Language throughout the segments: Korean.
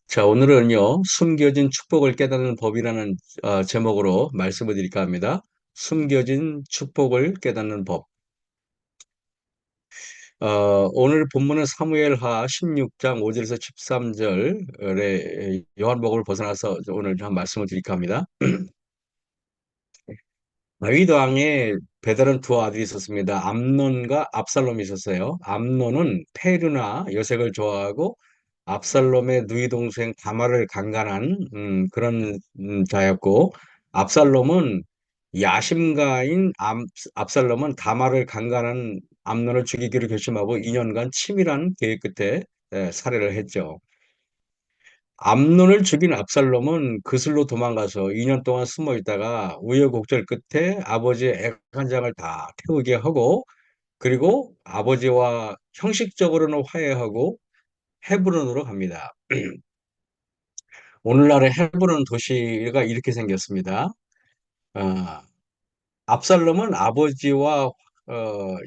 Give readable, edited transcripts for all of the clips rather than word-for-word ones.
자, 오늘은요, 숨겨진 축복을 깨닫는 법이라는 제목으로 말씀을 드릴까 합니다. 숨겨진 축복을 깨닫는 법. 오늘 본문은 사무엘하 16장 5절에서 13절의 요한복음을 벗어나서 오늘 한 말씀을 드릴까 합니다. 다윗 왕의 배다른 두 아들이 있었습니다. 암논과 압살롬이 있었어요. 암논은 페르나 여색을 좋아하고 압살롬의 누이 동생 다말을 강간한 그런 자였고, 압살롬은 야심가인 압살롬은 다말을 강간한 암논을 죽이기로 결심하고 2년간 치밀한 계획 끝에 살해를 했죠. 암논을 죽인 압살롬은 그슬로 도망가서 2년 동안 숨어 있다가 우여곡절 끝에 아버지의 액한장을 다 태우게 하고, 그리고 아버지와 형식적으로는 화해하고 헤브론으로 갑니다. 오늘날의 헤브론 도시가 이렇게 생겼습니다. 어, 압살롬은 아버지와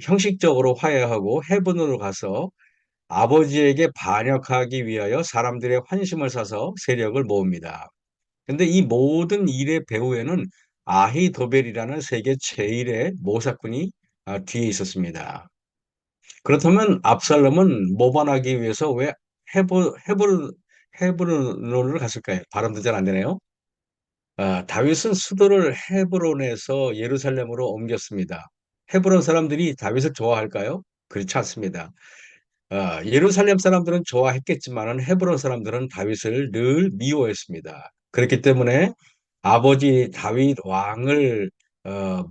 형식적으로 화해하고 헤브론으로 가서 아버지에게 반역하기 위하여 사람들의 환심을 사서 세력을 모읍니다. 근데 이 모든 일의 배후에는 아히도벨이라는 세계 제일의 모사꾼이 뒤에 있었습니다. 그렇다면 압살롬은 모반하기 위해서 왜 헤브론을 갔을까요? 발음도 잘 안 되네요. 다윗은 수도를 헤브론에서 예루살렘으로 옮겼습니다. 헤브론 사람들이 다윗을 좋아할까요? 그렇지 않습니다. 예루살렘 사람들은 좋아했겠지만 헤브론 사람들은 다윗을 늘 미워했습니다. 그렇기 때문에 아버지 다윗 왕을 어,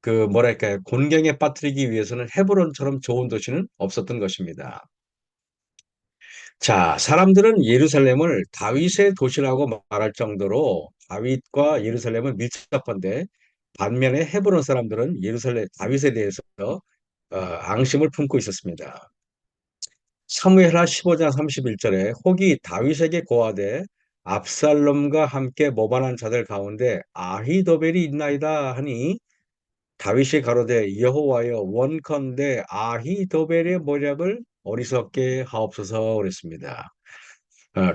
그 뭐랄까요, 곤경에 빠뜨리기 위해서는 헤브론처럼 좋은 도시는 없었던 것입니다. 자, 사람들은 예루살렘을 다윗의 도시라고 말할 정도로 다윗과 예루살렘은 밀접한데, 반면에 헤브론 사람들은 예루살렘 다윗에 대해서 앙심을 품고 있었습니다. 사무엘하 15장 31절에 혹이 다윗에게 고하되 압살롬과 함께 모반한 자들 가운데 아히도벨이 있나이다 하니, 다윗이 가로되 여호와여 원컨대 아히도벨의 모략을 어리석게 하옵소서 그랬습니다.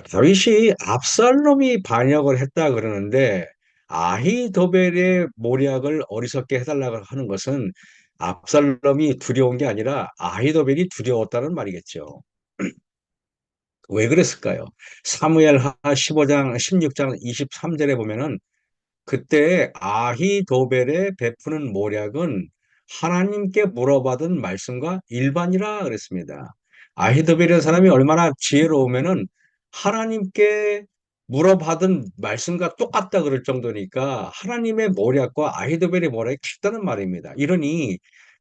다윗이 압살롬이 반역을 했다 그러는데 아히도벨의 모략을 어리석게 해달라고 하는 것은 압살롬이 두려운 게 아니라 아히도벨이 두려웠다는 말이겠죠. 왜 그랬을까요? 사무엘하 15장 16장 23절에 보면은 그때 아히도벨의 베푸는 모략은 하나님께 물어받은 말씀과 일반이라 그랬습니다. 아히도벨이라는 사람이 얼마나 지혜로우면은 하나님께 물어받은 말씀과 똑같다 그럴 정도니까 하나님의 모략과 아히도벨의 모략이 같다는 말입니다. 이러니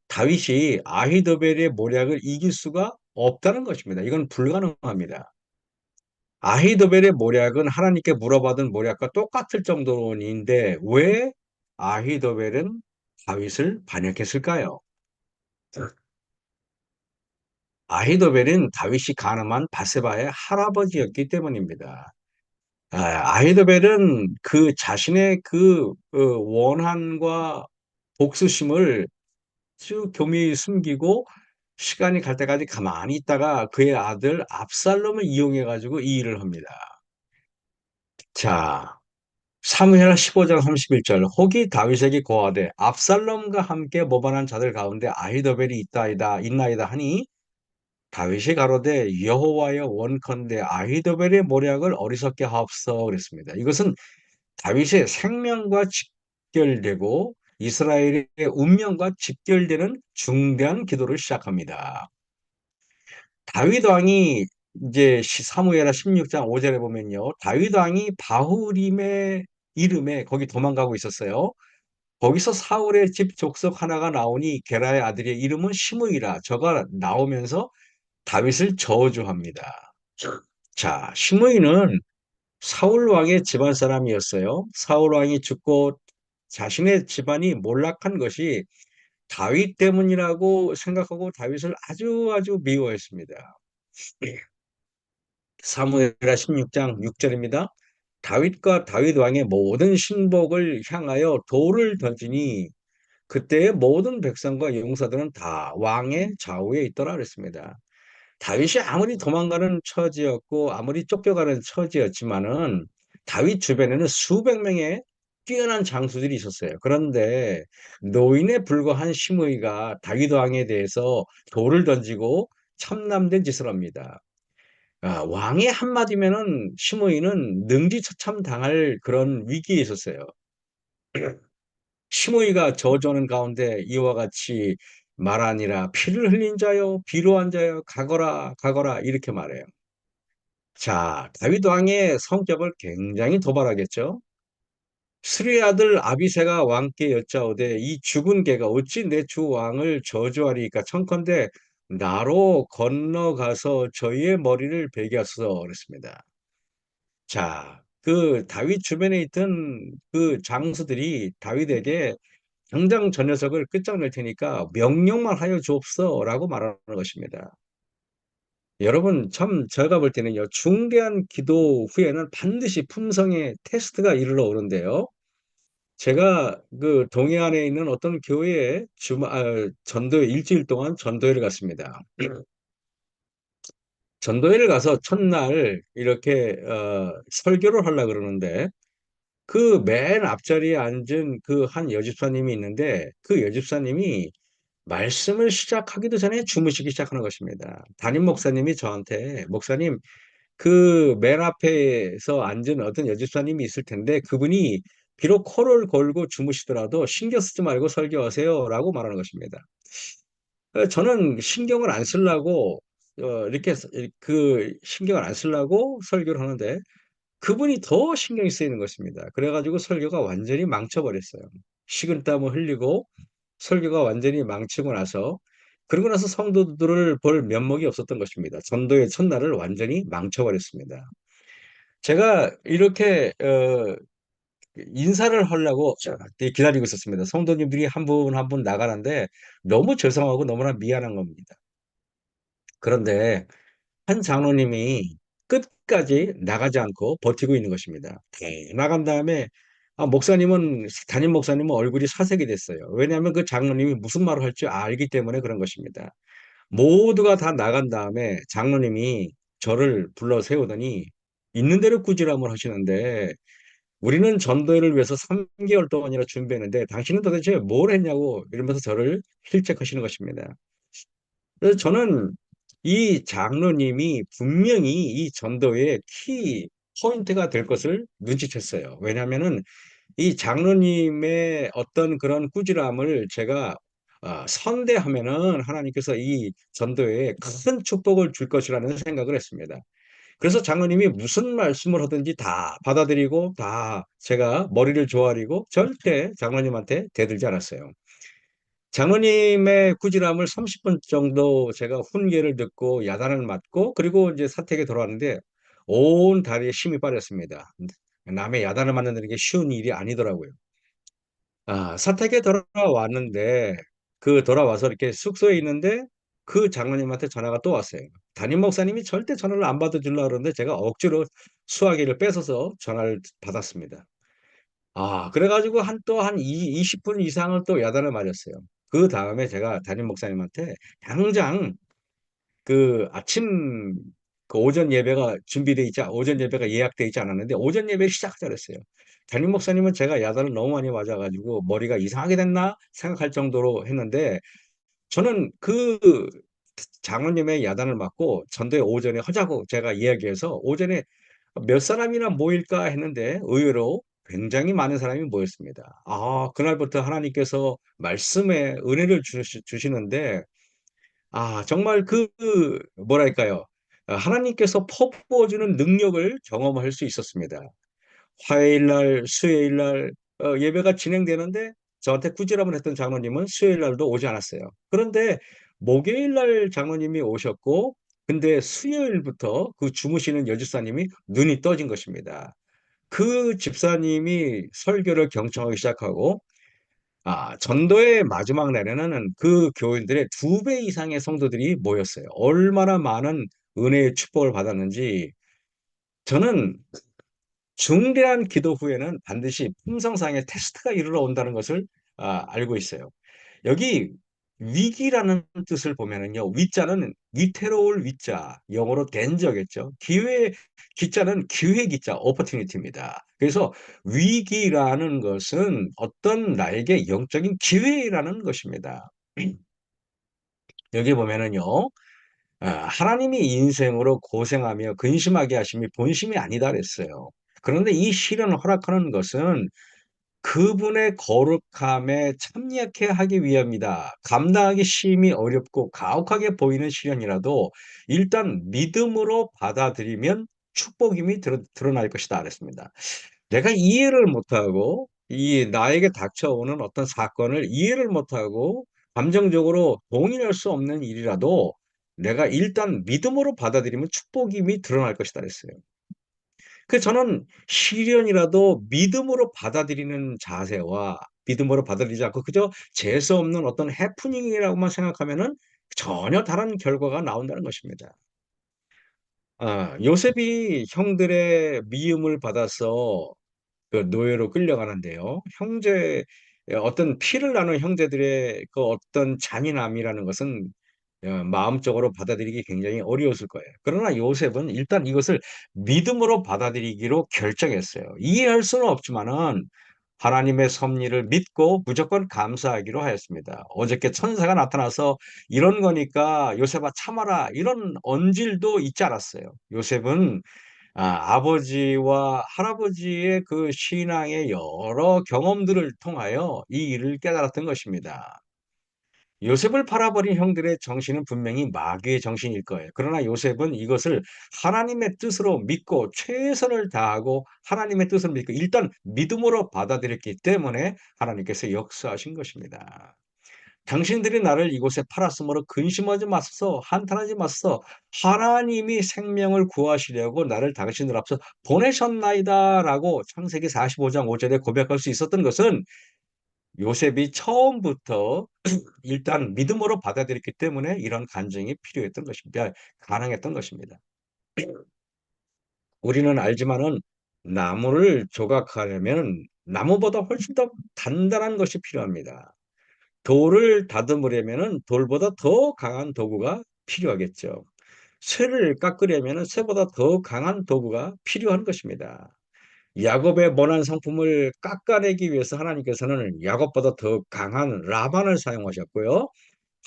다윗이 아히도벨의 모략을 이길 수가 없다는 것입니다. 이건 불가능합니다. 아히도벨의 모략은 하나님께 물어받은 모략과 똑같을 정도인데 왜 아히도벨은 다윗을 반역했을까요? 아히도벨은 다윗이 가늠한 바세바의 할아버지였기 때문입니다. 아히도벨은 그 자신의 원한과 복수심을 쭉 교묘히 숨기고 시간이 갈 때까지 가만히 있다가 그의 아들 압살롬을 이용해 가지고 이 일을 합니다. 자, 사무엘 15장 31절 혹이 다윗에게 고하되 압살롬과 함께 모반한 자들 가운데 아히도벨이 있나이다 하니, 다윗이 가로되 여호와여 원컨대 아히도벨의 모략을 어리석게 하옵소서 그랬습니다. 이것은 다윗의 생명과 직결되고 이스라엘의 운명과 직결되는 중대한 기도를 시작합니다. 다윗 왕이 이제 사무엘하 16장 5절에 보면요, 다윗 왕이 바후림의 이름에 거기 도망가고 있었어요. 거기서 사울의 집 족속 하나가 나오니 게라의 아들의 이름은 시므이라. 저가 나오면서 다윗을 저주합니다. 자, 시므이는 사울 왕의 집안 사람이었어요. 사울 왕이 죽고 자신의 집안이 몰락한 것이 다윗 때문이라고 생각하고 다윗을 아주 아주 미워했습니다. 사무엘하 16장 6절입니다. 다윗과 다윗 왕의 모든 신복을 향하여 돌을 던지니 그때의 모든 백성과 용사들은 다 왕의 좌우에 있더라 그랬습니다. 다윗이 아무리 도망가는 처지였고 아무리 쫓겨가는 처지였지만은 다윗 주변에는 수백 명의 뛰어난 장수들이 있었어요. 그런데 노인에 불과한 시므이가 다윗 왕에 대해서 돌을 던지고 참남된 짓을 합니다. 왕의 한마디면은 시므이는 능지처참 당할 그런 위기에 있었어요. 시므이가 저주하는 가운데 이와 같이 말하니라 피를 흘린 자여 비루한 자여 가거라 가거라 이렇게 말해요. 자, 다윗 왕의 성격을 굉장히 도발하겠죠. 스루의 아들 아비새가 왕께 여짜오되 이 죽은 개가 어찌 내 주 왕을 저주하리까 청컨대 나로 건너가서 저희의 머리를 베겼어 그랬습니다. 자, 그 다윗 주변에 있던 그 장수들이 다윗에게 당장 저 녀석을 끝장낼 테니까 명령만 하여 주옵소라고 말하는 것입니다. 여러분, 참 제가 볼 때는요, 중대한 기도 후에는 반드시 품성의 테스트가 이르러 오는데요. 제가 그 동해안에 있는 어떤 교회에 전도회 일주일 동안 전도회를 갔습니다. 전도회를 가서 첫날 이렇게 설교를 하려고 그러는데 그 맨 앞자리에 앉은 그 한 여집사님이 있는데 그 여집사님이 말씀을 시작하기도 전에 주무시기 시작하는 것입니다. 담임 목사님이 저한테 목사님 그 맨 앞에서 앉은 어떤 여집사님이 있을 텐데 그분이 비록 코를 골고 주무시더라도 신경 쓰지 말고 설교하세요라고 말하는 것입니다. 저는 신경을 안 쓰려고 이렇게 그 신경을 안 쓰려고 설교를 하는데 그분이 더 신경이 쓰이는 것입니다. 그래가지고 설교가 완전히 망쳐버렸어요. 식은땀을 흘리고 설교가 완전히 망치고 나서 그러고 나서 성도들을 볼 면목이 없었던 것입니다. 전도의 첫날을 완전히 망쳐버렸습니다. 제가 이렇게 인사를 하려고 기다리고 있었습니다. 성도님들이 한 분 한 분 나가는데 너무 죄송하고 너무나 미안한 겁니다. 그런데 한 장로님이 끝까지 나가지 않고 버티고 있는 것입니다. 나간 다음에 목사님은 담임 목사님은 얼굴이 사색이 됐어요. 왜냐하면 그 장로님이 무슨 말을 할 줄 알기 때문에 그런 것입니다. 모두가 다 나간 다음에 장로님이 저를 불러 세우더니 있는 대로 꾸지람을 하시는데 우리는 전도회를 위해서 3개월 동안이나 준비했는데 당신은 도대체 뭘 했냐고 이러면서 저를 실책하시는 것입니다. 그래서 저는 이 장로님이 분명히 이 전도의 키 포인트가 될 것을 눈치챘어요. 왜냐하면은 이 장로님의 어떤 그런 꾸지람을 제가 선대하면은 하나님께서 이 전도에 큰 축복을 줄 것이라는 생각을 했습니다. 그래서 장로님이 무슨 말씀을 하든지 다 받아들이고 다 제가 머리를 조아리고 절대 장로님한테 대들지 않았어요. 장로님의 꾸지람을 30분 정도 제가 훈계를 듣고 야단을 맞고 그리고 이제 사택에 돌아왔는데 온 다리에 힘이 빠졌습니다. 남의 야단을 맞는 게 쉬운 일이 아니더라고요. 사택에 돌아왔는데 그 돌아와서 이렇게 숙소에 있는데 그 장로님한테 전화가 또 왔어요. 담임 목사님이 절대 전화를 안 받아주려고 그러는데 제가 억지로 수화기를 뺏어서 전화를 받았습니다. 그래가지고 한 20분 이상을 또 야단을 맞았어요. 그 다음에 제가 담임 목사님한테 당장 그 아침 그 오전 예배가 예약돼 있지 않았는데 오전 예배를 시작하자 그랬어요. 담임 목사님은 제가 야단을 너무 많이 맞아가지고 머리가 이상하게 됐나 생각할 정도로 했는데 저는 그 장로님의 야단을 맞고 전도회 오전에 하자고 제가 이야기해서 오전에 몇 사람이나 모일까 했는데 의외로 굉장히 많은 사람이 모였습니다. 그날부터 하나님께서 말씀에 은혜를 주시는데 정말 뭐랄까요? 하나님께서 퍼부어주는 능력을 경험할 수 있었습니다. 화요일 날, 수요일 날 예배가 진행되는데 저한테 꾸지람을 했던 장로님은 수요일 날도 오지 않았어요. 그런데 목요일 날 장로님이 오셨고, 근데 수요일부터 그 주무시는 여집사님이 눈이 떠진 것입니다. 그 집사님이 설교를 경청하기 시작하고, 전도의 마지막 날에는 그 교인들의 2배 이상의 성도들이 모였어요. 얼마나 많은 은혜의 축복을 받았는지 저는 중대한 기도 후에는 반드시 품성상의 테스트가 이르러 온다는 것을 알고 있어요. 여기 위기라는 뜻을 보면은요, 위자는 위태로울 위자, 영어로 danger겠죠. 기자는 기회 기자, opportunity입니다. 그래서 위기라는 것은 어떤 나에게 영적인 기회라는 것입니다. 여기 보면은요, 하나님이 인생으로 고생하며 근심하게 하심이 본심이 아니다 그랬어요. 그런데 이 시련을 허락하는 것은 그분의 거룩함에 참여케 하기 위함이다. 감당하기 심히 어렵고 가혹하게 보이는 시련이라도 일단 믿음으로 받아들이면 축복임이 드러날 것이다 그랬습니다. 내가 이해를 못하고 이 나에게 닥쳐오는 어떤 사건을 이해를 못하고 감정적으로 동의할 수 없는 일이라도 내가 일단 믿음으로 받아들이면 축복임이 드러날 것이다 그랬어요. 그 저는 시련이라도 믿음으로 받아들이는 자세와 믿음으로 받아들이지 않고 그저 재수 없는 어떤 해프닝이라고만 생각하면은 전혀 다른 결과가 나온다는 것입니다. 요셉이 형들의 미움을 받아서 그 노예로 끌려가는데요. 어떤 피를 나눈 형제들의 그 어떤 잔인함이라는 것은 마음적으로 받아들이기 굉장히 어려웠을 거예요. 그러나 요셉은 일단 이것을 믿음으로 받아들이기로 결정했어요. 이해할 수는 없지만은 하나님의 섭리를 믿고 무조건 감사하기로 하였습니다. 어저께 천사가 나타나서 이런 거니까 요셉아 참아라 이런 언질도 있지 않았어요. 요셉은 아버지와 할아버지의 그 신앙의 여러 경험들을 통하여 이 일을 깨달았던 것입니다. 요셉을 팔아버린 형들의 정신은 분명히 마귀의 정신일 거예요. 그러나 요셉은 이것을 하나님의 뜻으로 믿고 최선을 다하고 하나님의 뜻을 믿고 일단 믿음으로 받아들였기 때문에 하나님께서 역사하신 것입니다. 당신들이 나를 이곳에 팔았으므로 근심하지 마소서 한탄하지 마소서 하나님이 생명을 구하시려고 나를 당신들 앞서 보내셨나이다라고 창세기 45장 5절에 고백할 수 있었던 것은 요셉이 처음부터 일단 믿음으로 받아들였기 때문에 이런 간증이 필요했던 것입니다. 가능했던 것입니다. 우리는 알지만은 나무를 조각하려면 나무보다 훨씬 더 단단한 것이 필요합니다. 돌을 다듬으려면은 돌보다 더 강한 도구가 필요하겠죠. 쇠를 깎으려면은 쇠보다 더 강한 도구가 필요한 것입니다. 야곱의 모난 상품을 깎아내기 위해서 하나님께서는 야곱보다 더 강한 라반을 사용하셨고요.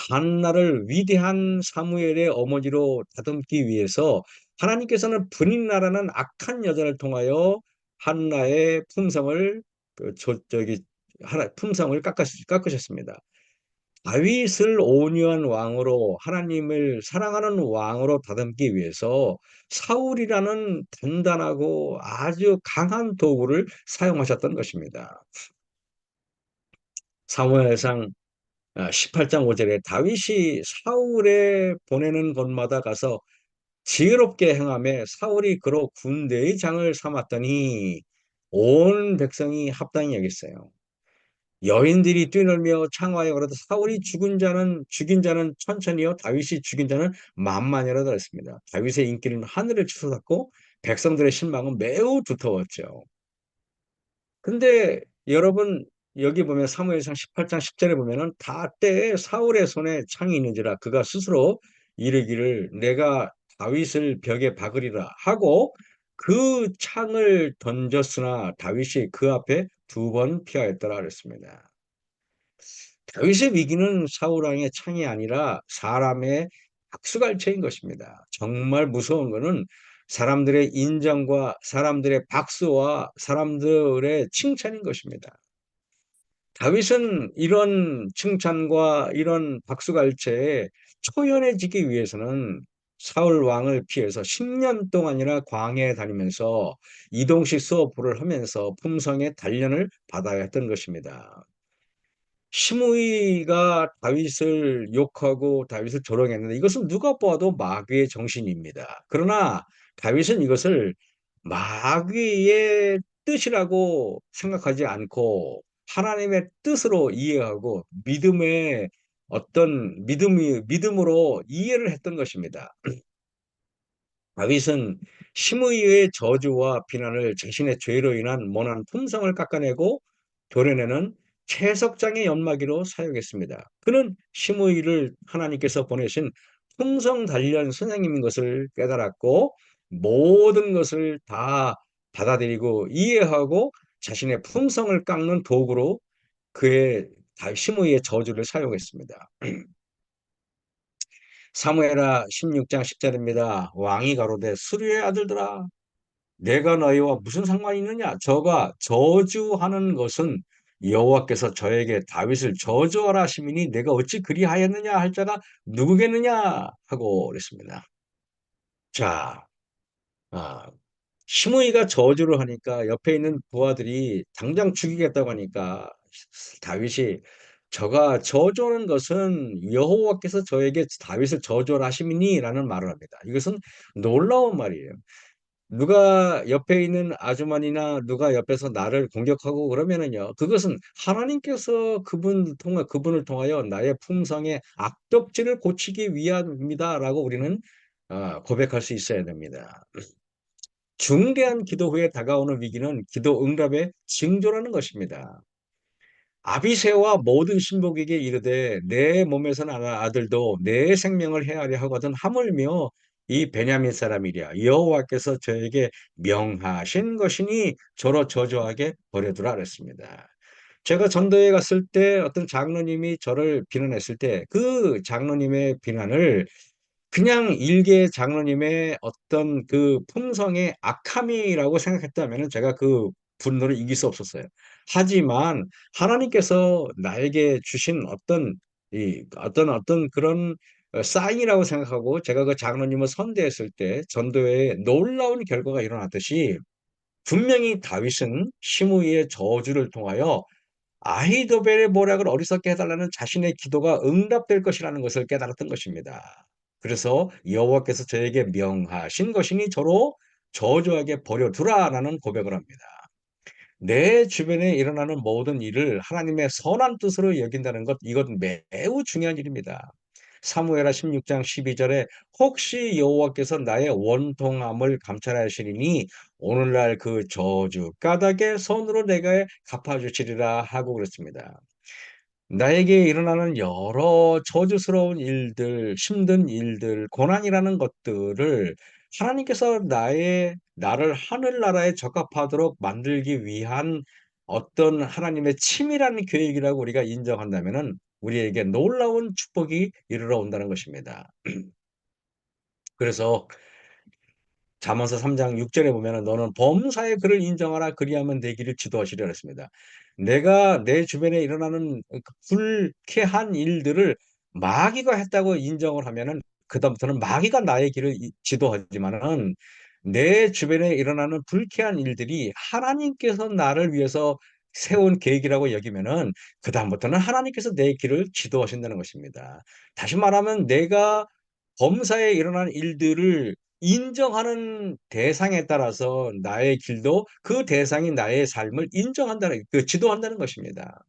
한나를 위대한 사무엘의 어머니로 다듬기 위해서 하나님께서는 브릿나라는 악한 여자를 통하여 한나의 품성을 품성을 깎으셨습니다. 다윗을 온유한 왕으로 하나님을 사랑하는 왕으로 다듬기 위해서 사울이라는 단단하고 아주 강한 도구를 사용하셨던 것입니다. 사무엘상 18장 5절에 다윗이 사울에 보내는 곳마다 가서 지혜롭게 행하며 사울이 그로 군대의 장을 삼았더니 온 백성이 합당히 여겼어요. 여인들이 뛰놀며 창화에 걸어도 사울이 죽인 자는 천천히요 다윗이 죽인 자는 만만이라 그랬습니다. 다윗의 인기는 하늘을 치솟았고 백성들의 신망은 매우 두터웠죠. 근데 여러분 여기 보면 사무엘상 18장 10절에 보면은 다 때에 사울의 손에 창이 있는지라 그가 스스로 이르기를 내가 다윗을 벽에 박으리라 하고 그 창을 던졌으나 다윗이 그 앞에 두 번 피하였더라 그랬습니다. 다윗의 위기는 사울 왕의 창이 아니라 사람의 박수갈채인 것입니다. 정말 무서운 것은 사람들의 인정과 사람들의 박수와 사람들의 칭찬인 것입니다. 다윗은 이런 칭찬과 이런 박수갈채에 초연해지기 위해서는 사울 왕을 피해서 10년 동안이나 광야에 다니면서 이동식 수업을 하면서 품성의 단련을 받아야 했던 것입니다. 시므이가 다윗을 욕하고 다윗을 조롱했는데 이것은 누가 보아도 마귀의 정신입니다. 그러나 다윗은 이것을 마귀의 뜻이라고 생각하지 않고 하나님의 뜻으로 이해하고 믿음으로 이해를 했던 것입니다. 다윗은 시므이의 저주와 비난을 자신의 죄로 인한 모난 품성을 깎아내고 도려내는 채석장의 연마기로 사용했습니다. 그는 시므이를 하나님께서 보내신 품성 단련 선생님인 것을 깨달았고 모든 것을 다 받아들이고 이해하고 자신의 품성을 깎는 도구로 그의 시므이의 저주를 사용했습니다. 사무엘하 16장 10절입니다. 왕이 가로되 수르의 아들들아 내가 너희와 무슨 상관이 있느냐? 저가 저주하는 것은 여호와께서 저에게 다윗을 저주하라 하시미니 내가 어찌 그리하였느냐 할 자가 누구겠느냐 하고 그랬습니다. 자, 아, 시므이가 저주를 하니까 옆에 있는 부하들이 당장 죽이겠다고 하니까 다윗이 저가 저주하는 것은 여호와께서 저에게 다윗을 저주하라 하시미니라는 말을 합니다. 이것은 놀라운 말이에요. 누가 옆에 있는 아주머니나 누가 옆에서 나를 공격하고 그러면은요, 그것은 하나님께서 그분을 통하여 나의 품성의 악덕질을 고치기 위함이다라고 우리는 고백할 수 있어야 됩니다. 중대한 기도 후에 다가오는 위기는 기도 응답의 징조라는 것입니다. 아비새와 모든 신복에게 이르되 내 몸에서 난 아들도 내 생명을 해하려 하거든 하물며 이 베냐민 사람이랴 여호와께서 저에게 명하신 것이니 저로 저주하게 버려두라 그랬습니다. 제가 전도에 갔을 때 어떤 장로님이 저를 비난했을 때 그 장로님의 비난을 그냥 일개 장로님의 어떤 그 품성의 악함이라고 생각했다면 제가 그 분노를 이길 수 없었어요. 하지만 하나님께서 나에게 주신 어떤 그런 사인이라고 생각하고 제가 그 장로님을 선대했을 때 전도에 놀라운 결과가 일어났듯이 분명히 다윗은 시므이의 저주를 통하여 아히도벨의 모략을 어리석게 해달라는 자신의 기도가 응답될 것이라는 것을 깨달았던 것입니다. 그래서 여호와께서 저에게 명하신 것이니 저로 저주하게 버려두라라는 고백을 합니다. 내 주변에 일어나는 모든 일을 하나님의 선한 뜻으로 여긴다는 것, 이건 매우 중요한 일입니다. 사무엘하 16장 12절에 혹시 여호와께서 나의 원통함을 감찰하시리니 오늘날 그 저주 까닭에 손으로 내가 갚아주시리라 하고 그랬습니다. 나에게 일어나는 여러 저주스러운 일들, 힘든 일들, 고난이라는 것들을 하나님께서 나를 하늘나라에 적합하도록 만들기 위한 어떤 하나님의 치밀한 계획이라고 우리가 인정한다면은 우리에게 놀라운 축복이 이르러 온다는 것입니다. 그래서 잠언서 3장 6절에 보면은 너는 범사의 그를 인정하라 그리하면 되기를 지도하시리라 했습니다. 내가 내 주변에 일어나는 불쾌한 일들을 마귀가 했다고 인정을 하면은 그다음부터는 마귀가 나의 길을 지도하지만은 내 주변에 일어나는 불쾌한 일들이 하나님께서 나를 위해서 세운 계획이라고 여기면은 그다음부터는 하나님께서 내 길을 지도하신다는 것입니다. 다시 말하면 내가 범사에 일어난 일들을 인정하는 대상에 따라서 나의 길도 그 대상이 나의 삶을 인정한다는 지도한다는 것입니다.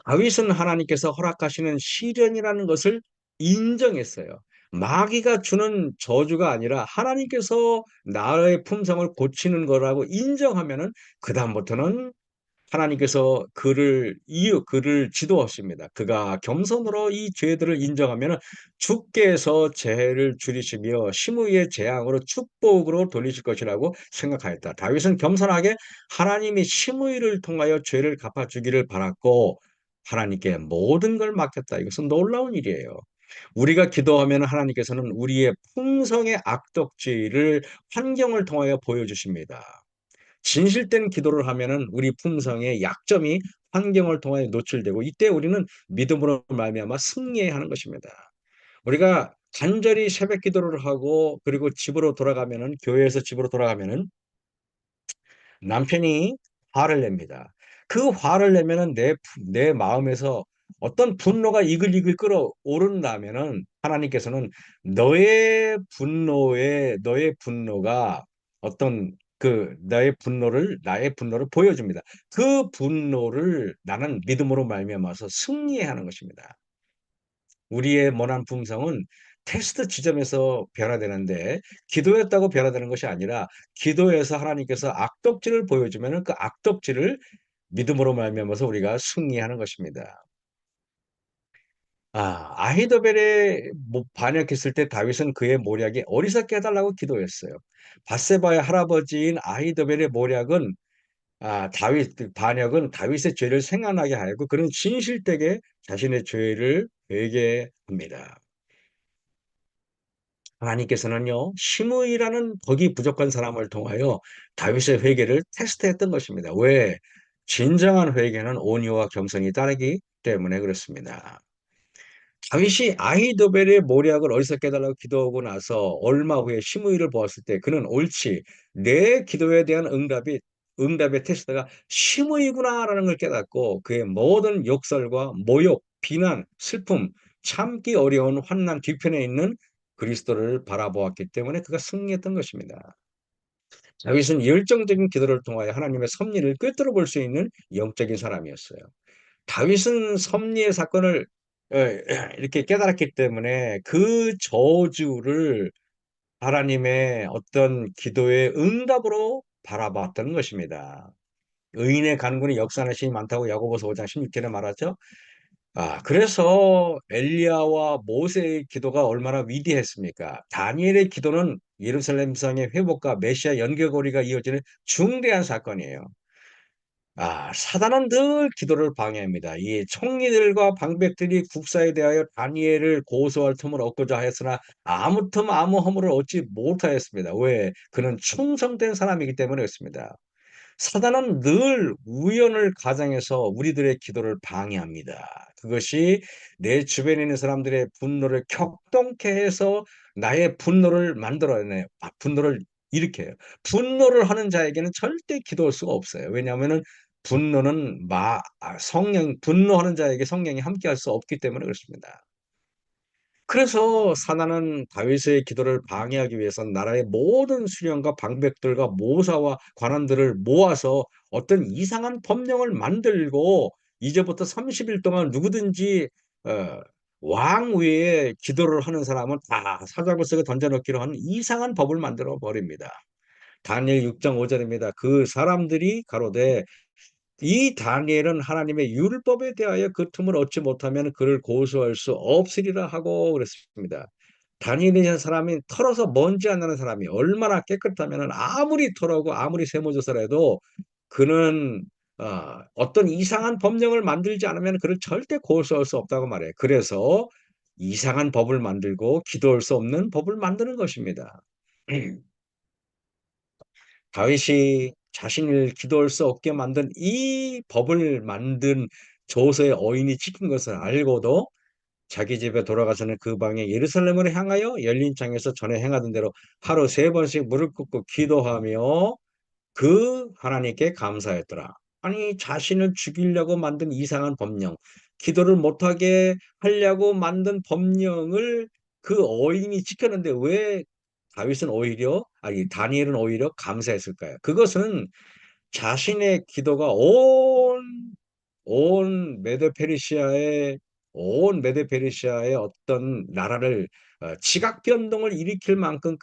다윗은 하나님께서 허락하시는 시련이라는 것을 인정했어요. 마귀가 주는 저주가 아니라 하나님께서 나의 품성을 고치는 거라고 인정하면은 그다음부터는 하나님께서 그를 지도하십니다. 그가 겸손으로 이 죄들을 인정하면 주께서 죄를 줄이시며 심의의 재앙으로 축복으로 돌리실 것이라고 생각하였다. 다윗은 겸손하게 하나님이 심의를 통하여 죄를 갚아주기를 바랐고 하나님께 모든 걸 맡겼다. 이것은 놀라운 일이에요. 우리가 기도하면 하나님께서는 우리의 풍성의 악덕질을 환경을 통하여 보여주십니다. 진실된 기도를 하면은 우리 품성의 약점이 환경을 통해 노출되고 이때 우리는 믿음으로 말미암아 승리해야 하는 것입니다. 우리가 간절히 새벽 기도를 하고 그리고 집으로 돌아가면은 교회에서 집으로 돌아가면은 남편이 화를 냅니다. 그 화를 내면은 내 마음에서 어떤 분노가 이글이글 끓어오른다면은 하나님께서는 너의 분노가 어떤 나의 분노를 보여줍니다. 그 분노를 나는 믿음으로 말미암아서 승리해야 하는 것입니다. 우리의 모난 품성은 테스트 지점에서 변화되는데 기도했다고 변화되는 것이 아니라 기도에서 하나님께서 악덕질을 보여주면은 그 악덕질을 믿음으로 말미암아서 우리가 승리하는 것입니다. 아히도벨에 반역했을 때 다윗은 그의 모략이 어리석게 해달라고 기도했어요. 밧세바의 할아버지인 아히도벨의 모략은 다윗 그 반역은 다윗의 죄를 생각나게 하고 그는 진실되게 자신의 죄를 회개합니다. 하나님께서는요, 시므이라는 덕이 부족한 사람을 통하여 다윗의 회개를 테스트했던 것입니다. 왜? 진정한 회개는 온유와 겸손이 따르기 때문에 그렇습니다. 다윗이 아히도벨의 모략을 어리석게 해달라고 기도하고 나서 얼마 후에 시므이를 보았을 때 그는 옳지, 내 기도에 대한 응답의 테스트가 시므이구나라는 걸 깨닫고 그의 모든 욕설과 모욕, 비난, 슬픔, 참기 어려운 환난 뒤편에 있는 그리스도를 바라보았기 때문에 그가 승리했던 것입니다. 다윗은 열정적인 기도를 통하여 하나님의 섭리를 꿰뚫어 볼 수 있는 영적인 사람이었어요. 다윗은 섭리의 사건을 이렇게 깨달았기 때문에 그 저주를 하나님의 어떤 기도의 응답으로 바라봤던 것입니다. 의인의 간군이 역사하는 신이 많다고 야고보서 5장 16절에 말하죠. 그래서 엘리야와 모세의 기도가 얼마나 위대했습니까? 다니엘의 기도는 예루살렘 성의 회복과 메시아 연결고리가 이어지는 중대한 사건이에요. 사단은 늘 기도를 방해합니다. 이 총리들과 방백들이 국사에 대하여 다니엘을 고소할 틈을 얻고자 하였으나 아무 틈 아무 허물을 얻지 못하였습니다. 왜? 그는 충성된 사람이기 때문에 그렇습니다. 사단은 늘 우연을 가장해서 우리들의 기도를 방해합니다. 그것이 내 주변에 있는 사람들의 분노를 격동케 해서 나의 분노를 만들어내요. 분노를 일으켜요. 분노를 하는 자에게는 절대 기도할 수가 없어요. 왜냐하면은 분노는 분노하는 자에게 성령이 함께할 수 없기 때문에 그렇습니다. 그래서 사단은 다윗의 기도를 방해하기 위해서 나라의 모든 수령과 방백들과 모사와 관원들을 모아서 어떤 이상한 법령을 만들고 이제부터 30일 동안 누구든지 어, 왕 위에 기도를 하는 사람은 다 사자굴 속에 던져넣기로 하는 이상한 법을 만들어 버립니다. 다니엘 6장 5절입니다. 그 사람들이 가로되 이 다니엘은 하나님의 율법에 대하여 그 틈을 얻지 못하면 그를 고소할 수 없으리라 하고 그랬습니다. 다니엘이라는 사람이 털어서 먼지 안 나는 사람이 얼마나 깨끗하면 아무리 털하고 아무리 세무조사를 해도 그는 어떤 이상한 법령을 만들지 않으면 그를 절대 고소할 수 없다고 말해요. 그래서 이상한 법을 만들고 기도할 수 없는 법을 만드는 것입니다. 다윗이 자신을 기도할 수 없게 만든 이 법을 만든 조서의 어인이 찍힌 것을 알고도 자기 집에 돌아가서는 그 방에 예루살렘으로 향하여 열린 창에서 전에 행하던 대로 하루 3번씩 무릎 꿇고 기도하며 그 하나님께 감사했더라. 아니 자신을 죽이려고 만든 이상한 법령, 기도를 못하게 하려고 만든 법령을 그 어인이 지켰는데 왜 다니엘은 오히려 감사했을까요? 그것은 자신의 기도가 온 메데 페르시아의 어떤 나라를 지각 변동을 일으킬 만큼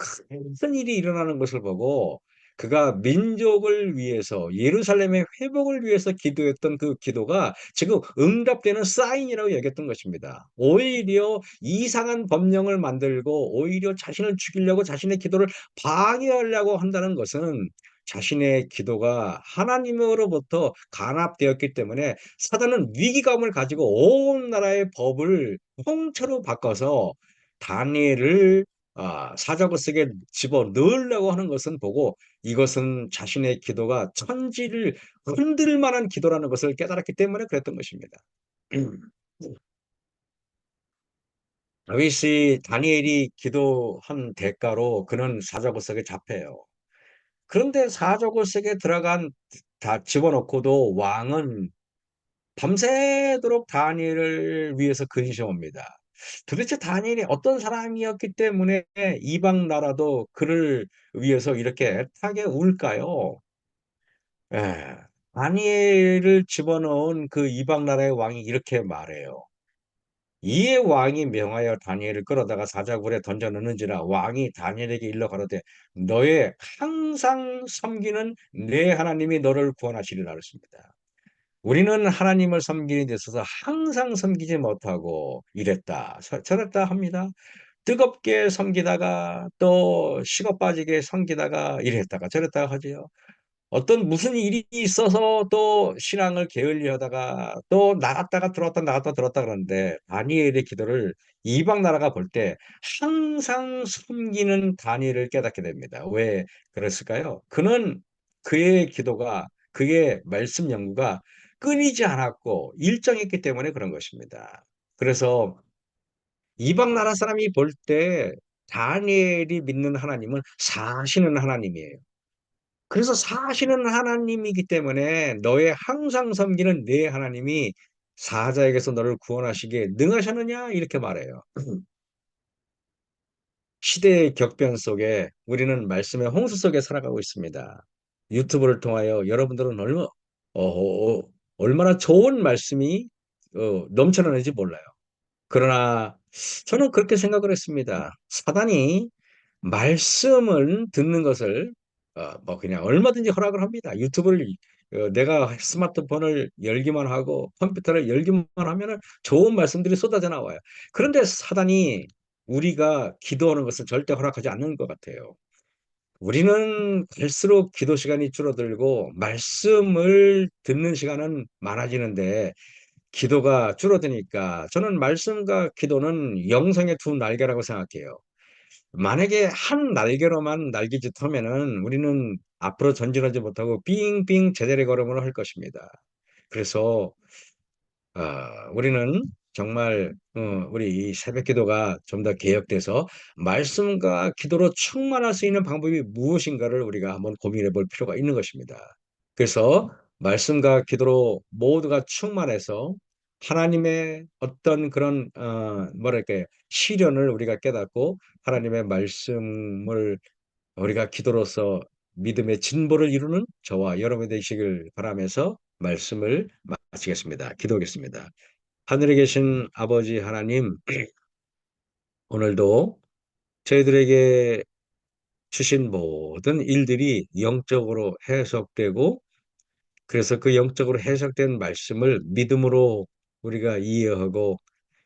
큰 일이 일어나는 것을 보고 그가 민족을 위해서 예루살렘의 회복을 위해서 기도했던 그 기도가 지금 응답되는 사인이라고 여겼던 것입니다. 오히려 이상한 법령을 만들고 오히려 자신을 죽이려고 자신의 기도를 방해하려고 한다는 것은 자신의 기도가 하나님으로부터 간합되었기 때문에 사단은 위기감을 가지고 온 나라의 법을 통째로 바꿔서 다니엘을 사자굴 속에 집어 넣으려고 하는 것은 보고 이것은 자신의 기도가 천지를 흔들 만한 기도라는 것을 깨달았기 때문에 그랬던 것입니다. 다윗이 다니엘이 기도한 대가로 그는 사자굴 속에 잡혀요. 그런데 사자굴 속에 다 집어넣고도 왕은 밤새도록 다니엘을 위해서 근심합니다. 도대체 다니엘이 어떤 사람이었기 때문에 이방 나라도 그를 위해서 이렇게 애타게 울까요? 예. 다니엘을 집어넣은 그 이방 나라의 왕이 이렇게 말해요. 이에 왕이 명하여 다니엘을 끌어다가 사자굴에 던져 넣는지라 왕이 다니엘에게 일러 가로되 너의 항상 섬기는 내 하나님이 너를 구원하시리라 그랬습니다. 우리는 하나님을 섬기는 데 있어서 항상 섬기지 못하고 이랬다, 저랬다 합니다. 뜨겁게 섬기다가 또 식어 빠지게 섬기다가 이랬다가 저랬다가 하지요. 어떤 무슨 일이 있어서 또 신앙을 게을리 하다가 또 나갔다가 들어왔다 나갔다 들어왔다 그러는데, 다니엘의 기도를 이방 나라가 볼 때 항상 섬기는 다니엘을 깨닫게 됩니다. 왜 그랬을까요? 그는 그의 기도가, 그의 말씀 연구가 끊이지 않았고 일정했기 때문에 그런 것입니다. 그래서 이방 나라 사람이 볼 때 다니엘이 믿는 하나님은 사시는 하나님이에요. 그래서 사시는 하나님이기 때문에 너의 항상 섬기는 내 하나님이 사자에게서 너를 구원하시기에 능하셨느냐 이렇게 말해요. 시대의 격변 속에 우리는 말씀의 홍수 속에 살아가고 있습니다. 유튜브를 통하여 여러분들은 얼마나 좋은 말씀이 넘쳐나는지 몰라요. 그러나 저는 그렇게 생각을 했습니다. 사단이 말씀을 듣는 것을 뭐 그냥 얼마든지 허락을 합니다. 유튜브를 내가 스마트폰을 열기만 하고 컴퓨터를 열기만 하면은 좋은 말씀들이 쏟아져 나와요. 그런데 사단이 우리가 기도하는 것을 절대 허락하지 않는 것 같아요. 우리는 갈수록 기도 시간이 줄어들고 말씀을 듣는 시간은 많아지는데 기도가 줄어드니까, 저는 말씀과 기도는 영성의 두 날개라고 생각해요. 만약에 한 날개로만 날개짓하면은 우리는 앞으로 전진하지 못하고 빙빙 제자리 걸음을 할 것입니다. 그래서 우리는 정말 우리 이 새벽 기도가 좀 더 개혁돼서 말씀과 기도로 충만할 수 있는 방법이 무엇인가를 우리가 한번 고민해 볼 필요가 있는 것입니다. 그래서 말씀과 기도로 모두가 충만해서 하나님의 어떤 그런 뭐랄까요, 시련을 우리가 깨닫고 하나님의 말씀을 우리가 기도로서 믿음의 진보를 이루는 저와 여러분이 되시길 바라면서 말씀을 마치겠습니다. 기도하겠습니다. 하늘에 계신 아버지 하나님, 오늘도 저희들에게 주신 모든 일들이 영적으로 해석되고, 그래서 그 영적으로 해석된 말씀을 믿음으로 우리가 이해하고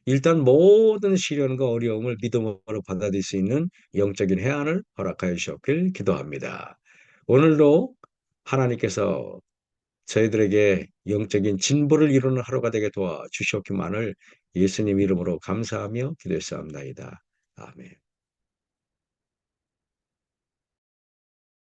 일단 모든 시련과 어려움을 믿음으로 받아들일 수 있는 영적인 해안을 허락하여 주셨길 기도합니다. 오늘도 하나님께서 저희들에게 영적인 진보를 이루는 하루가 되게 도와주셨기만을 예수님 이름으로 감사하며 기도했사옵나이다. 아멘.